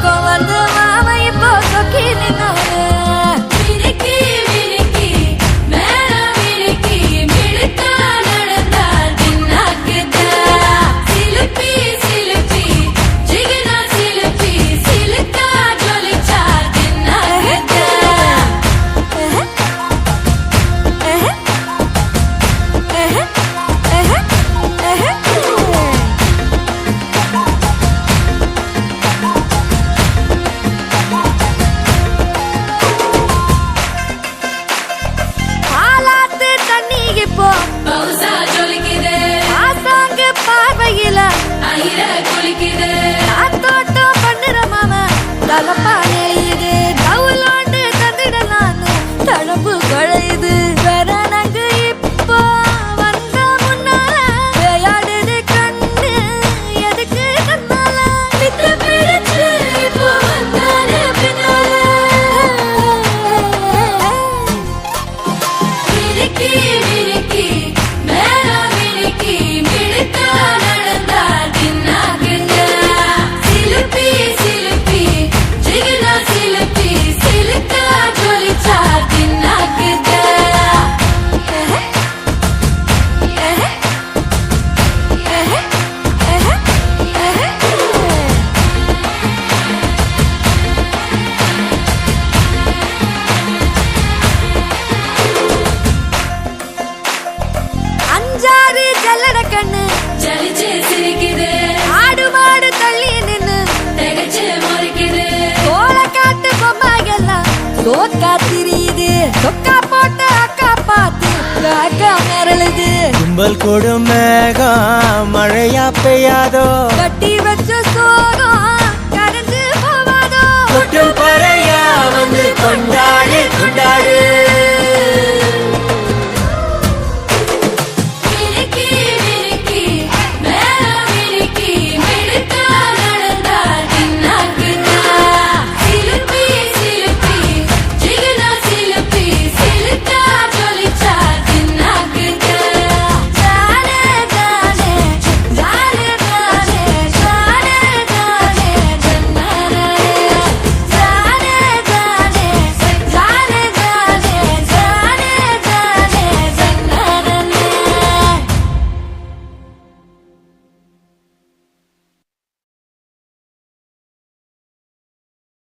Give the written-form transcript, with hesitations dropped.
பக்கம் வந்து மாமா இப்போ சொக்கி நின்னாரு ஆடு மாடு தள்ளி நின்னு தோள காட்டு பொம்மையெல்லாம் சோக்கா திரியுது சொக்கா போட்ட அக்கா பார்த்து காக்கா மிரளுது கும்பல் கொடும் மேகம் மழையா பெய்யாதோ கட்டி வச்ச சோகம் கரைஞ்சு போவாதோ கொட்டும் பறையா வந்து கொண்டா